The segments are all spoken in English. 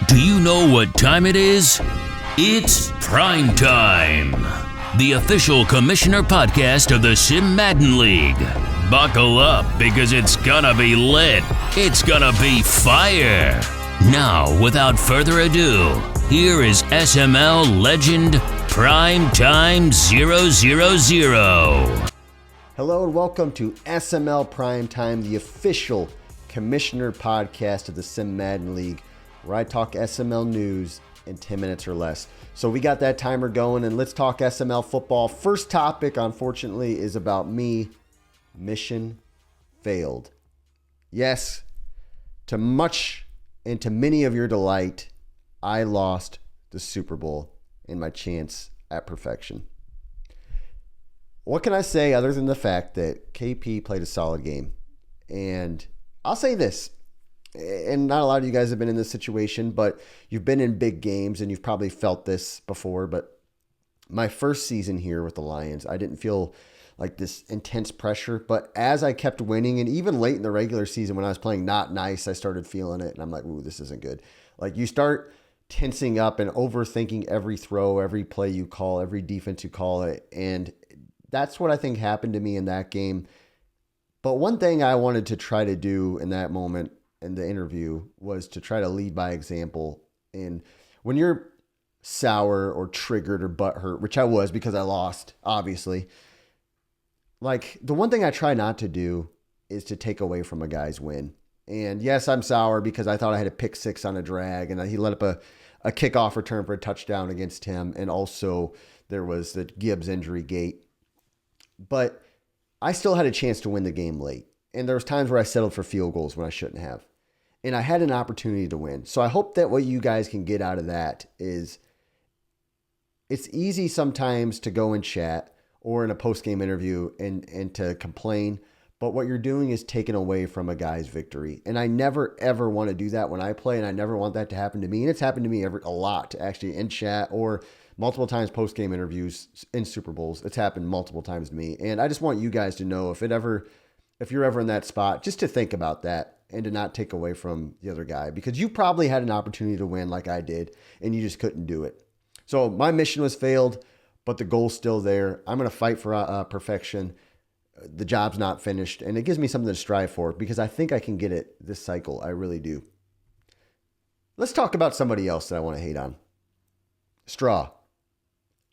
Do you know what time it is? It's Prime Time, the official commissioner podcast of the Sim Madden League. Buckle up because it's gonna be lit. It's gonna be fire. Now, without further ado, here is SML legend Prime Time 000. Hello and welcome to SML Prime Time, the official commissioner podcast of the Sim Madden League, where I talk SML news in 10 minutes or less. So we got that timer going, and let's talk SML football. First topic, unfortunately, is about me. Mission failed. Yes, to much and to many of your delight, I lost the Super Bowl in my chance at perfection. What can I say other than the fact that KP played a solid game? And I'll say this, and not a lot of you guys have been in this situation, but you've been in big games and you've probably felt this before. But my first season here with the Lions, I didn't feel like this intense pressure. But as I kept winning, and even late in the regular season when I was playing not nice, I started feeling it. And I'm like, ooh, this isn't good. Like, you start tensing up and overthinking every throw, every play you call, every defense you call it. And that's what I think happened to me in that game. But one thing I wanted to try to do in that moment in the interview was to try to lead by example. And when you're sour or triggered or butthurt, which I was because I lost, obviously, like, the one thing I try not to do is to take away from a guy's win. And yes, I'm sour because I thought I had a pick six on a drag, and he let up a kickoff return for a touchdown against him. And also there was the Gibbs injury gate. But I still had a chance to win the game late. And there was times where I settled for field goals when I shouldn't have. And I had an opportunity to win. So I hope that what you guys can get out of that is it's easy sometimes to go and chat or in a post-game interview and to complain. But what you're doing is taking away from a guy's victory. And I never, ever want to do that when I play. And I never want that to happen to me. And it's happened to me a lot, actually, in chat or multiple times post-game interviews in Super Bowls. It's happened multiple times to me. And I just want you guys to know if you're ever in that spot, just to think about that and to not take away from the other guy, because you probably had an opportunity to win like I did and you just couldn't do it. So my mission was failed, but the goal's still there. I'm going to fight for perfection. The job's not finished, and it gives me something to strive for because I think I can get it this cycle. I really do. Let's talk about somebody else that I want to hate on. Straw.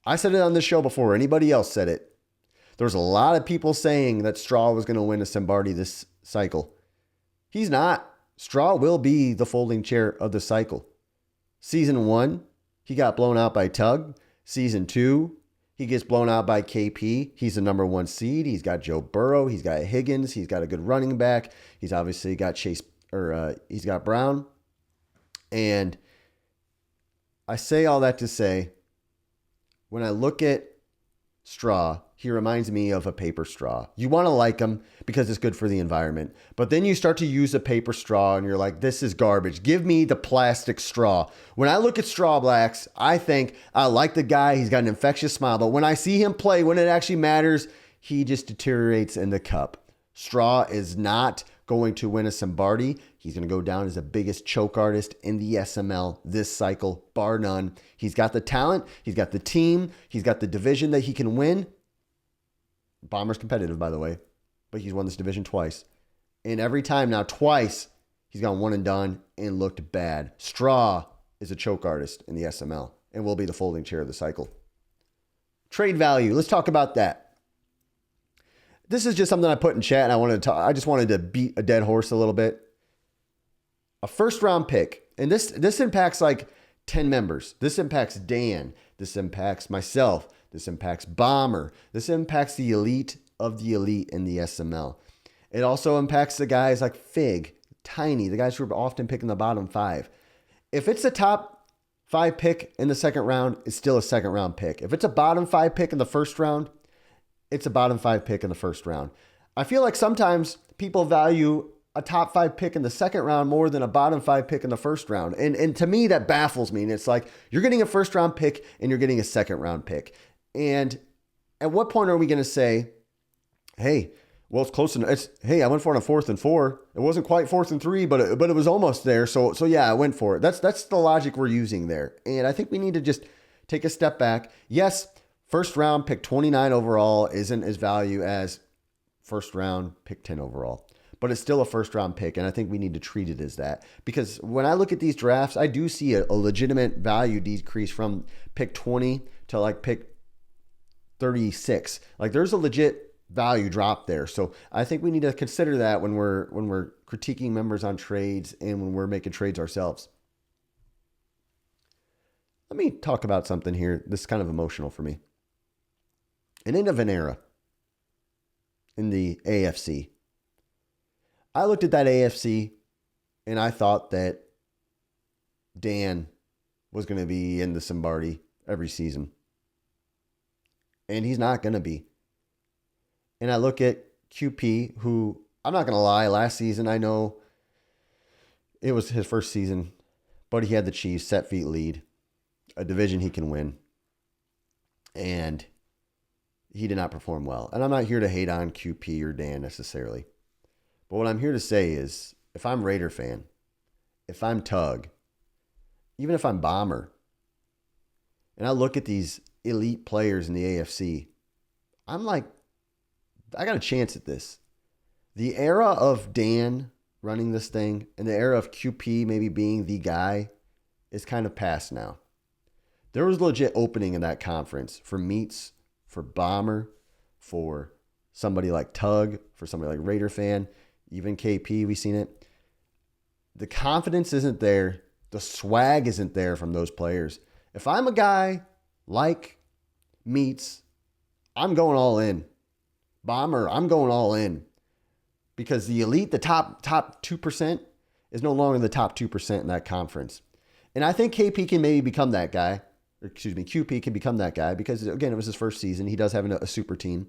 I said it on this show before. Anybody else said it. There was a lot of people saying that Straw was going to win a Simbardi this cycle. He's not. Straw will be the folding chair of the cycle. Season 1, he got blown out by Tug. Season 2, he gets blown out by KP. He's the number 1 seed. He's got Joe Burrow. He's got Higgins. He's got a good running back. He's obviously got he's got Brown. And I say all that to say, when I look at Straw, he reminds me of a paper straw. You want to like him because it's good for the environment. But then you start to use a paper straw and you're like, this is garbage. Give me the plastic straw. When I look at Straw Blacks, I think I like the guy. He's got an infectious smile. But when I see him play, when it actually matters, he just deteriorates in the cup. Straw is not going to win a Simbardi. He's going to go down as the biggest choke artist in the SML this cycle, bar none. He's got the talent. He's got the team. He's got the division that he can win. Bomber's competitive, by the way, but he's won this division twice. And every time now, twice, he's gone one and done and looked bad. Straw is a choke artist in the SML and will be the folding chair of the cycle. Trade value. Let's talk about that. This is just something I put in chat, and I just wanted to beat a dead horse a little bit. A first-round pick, and this impacts like 10 members. This impacts Dan. This impacts myself. This impacts Bomber. This impacts the elite of the elite in the SML. It also impacts the guys like Fig, Tiny, the guys who are often picking the bottom 5. If it's a top 5 pick in the second round, it's still a second round pick. If it's a bottom 5 pick in the first round, it's a bottom 5 pick in the first round. I feel like sometimes people value a top 5 pick in the second round more than a bottom 5 pick in the first round. And to me, that baffles me. And it's like, you're getting a first round pick and you're getting a second round pick. And at what point are we going to say, hey, Well, it's close enough. Hey, I went for it on 4th and 4. It wasn't quite 4th and 3, but it was almost there. So yeah, I went for it. That's the logic we're using there. And I think we need to just take a step back. Yes, first round pick 29 overall isn't as value as first round pick 10 overall, but it's still a first round pick. And I think we need to treat it as that, because when I look at these drafts, I do see a legitimate value decrease from pick 20 to like pick 36. Like there's a legit value drop there. So I think we need to consider that when we're critiquing members on trades and when we're making trades ourselves. Let me talk about something here. This is kind of emotional for me. An end of an era in the AFC. I looked at that AFC and I thought that Dan was going to be in the Simbardi every season. And he's not going to be. And I look at QP, who, I'm not going to lie, last season, I know it was his first season, but he had the Chiefs set feet lead, a division he can win. And he did not perform well. And I'm not here to hate on QP or Dan necessarily. But what I'm here to say is, if I'm Raider fan, if I'm Tug, even if I'm Bomber, and I look at these elite players in the AFC, I'm like, I got a chance at this. The era of Dan running this thing and the era of QP maybe being the guy is kind of past now. There was legit opening in that conference for Meats, for Bomber, for somebody like Tug, for somebody like Raider fan, even KP, we've seen it. The confidence isn't there. The swag isn't there from those players. If I'm a guy like Meats, I'm going all in. Bomber, I'm going all in, because the elite, the top 2% is no longer the top 2% in that conference. And I think KP can maybe become that guy, or excuse me, QP can become that guy, because again, it was his first season. He does have a super team,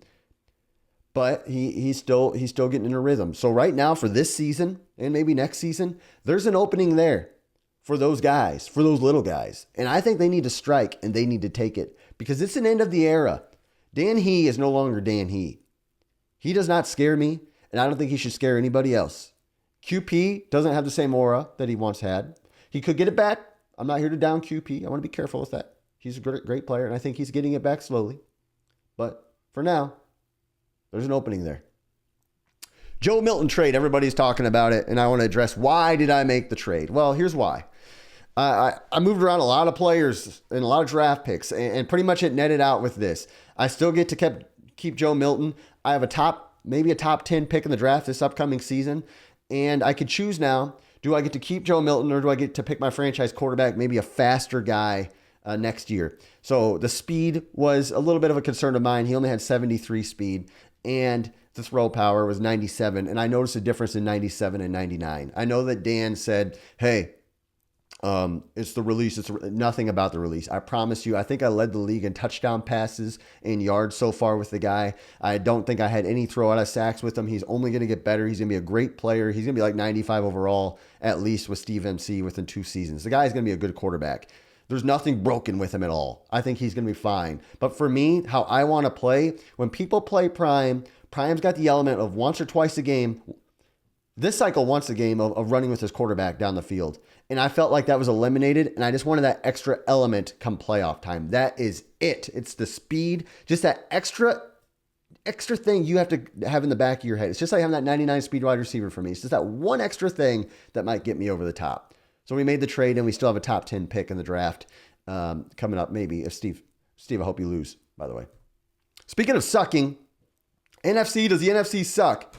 but he's still getting in a rhythm. So right now for this season and maybe next season, there's an opening there for those guys, for those little guys. And I think they need to strike and they need to take it, because it's an end of the era. Dan He is no longer Dan He. He does not scare me, and I don't think he should scare anybody else. QP doesn't have the same aura that he once had. He could get it back. I'm not here to down QP. I want to be careful with that. He's a great player, and I think he's getting it back slowly. But for now, there's an opening there. Joe Milton trade. Everybody's talking about it, and I want to address, why did I make the trade? Well, here's why. I moved around a lot of players and a lot of draft picks, and pretty much it netted out with this. I still get to keep Joe Milton. I have maybe a top 10 pick in the draft this upcoming season. And I could choose now, do I get to keep Joe Milton, or do I get to pick my franchise quarterback, maybe a faster guy next year? So the speed was a little bit of a concern of mine. He only had 73 speed, and the throw power was 97. And I noticed a difference in 97 and 99. I know that Dan said, hey, it's the release. It's nothing about the release. I promise you, I think I led the league in touchdown passes and yards so far with the guy. I don't think I had any throw out of sacks with him. He's only going to get better. He's going to be a great player. He's going to be like 95 overall, at least with Steve MC within 2 seasons. The guy's going to be a good quarterback. There's nothing broken with him at all. I think he's going to be fine. But for me, how I want to play, when people play Prime, Prime's got the element of once or twice a game. This cycle once a game of running with his quarterback down the field. And I felt like that was eliminated, and I just wanted that extra element come playoff time. That is it. It's the speed, just that extra thing you have to have in the back of your head. It's just like having that 99 speed wide receiver for me. It's just that one extra thing that might get me over the top. So we made the trade, and we still have a top 10 pick in the draft coming up maybe. If Steve, I hope you lose, by the way. Speaking of sucking, does the NFC suck?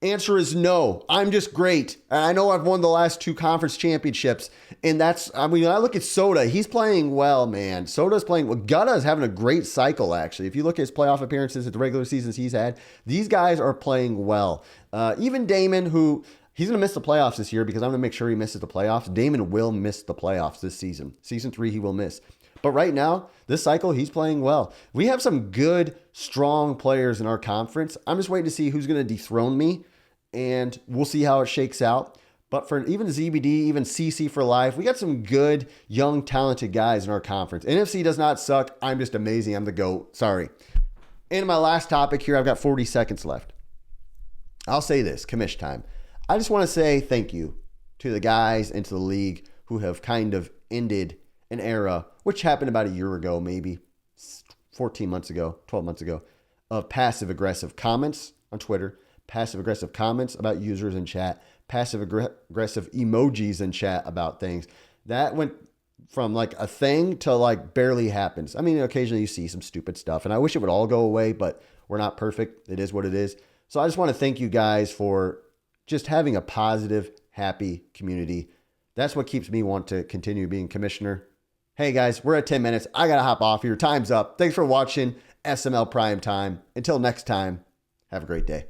Answer is no. I'm just great. And I know I've won the last 2 conference championships. And when I look at Soda, he's playing well, man. Soda's playing well. Gutta is having a great cycle, actually. If you look at his playoff appearances at the regular seasons he's had, these guys are playing well. Even Damon, who he's going to miss the playoffs this year, because I'm going to make sure he misses the playoffs. Damon will miss the playoffs this season. Season 3, he will miss. But right now, this cycle, he's playing well. We have some good, strong players in our conference. I'm just waiting to see who's going to dethrone me, and we'll see how it shakes out. But for even ZBD, even CC for life, we got some good, young, talented guys in our conference. NFC does not suck. I'm just amazing. I'm the GOAT. Sorry. And my last topic here, I've got 40 seconds left. I'll say this, commish time. I just want to say thank you to the guys and to the league who have kind of ended an era, which happened about a year ago, maybe 14 months ago, 12 months ago, of passive-aggressive comments on Twitter, passive-aggressive comments about users in chat, passive-aggressive emojis in chat about things. That went from like a thing to like barely happens. I mean, occasionally you see some stupid stuff, and I wish it would all go away, but we're not perfect. It is what it is. So I just want to thank you guys for just having a positive, happy community. That's what keeps me want to continue being commissioner. Hey guys, we're at 10 minutes. I got to hop off here. Time's up. Thanks for watching SML Prime Time. Until next time, have a great day.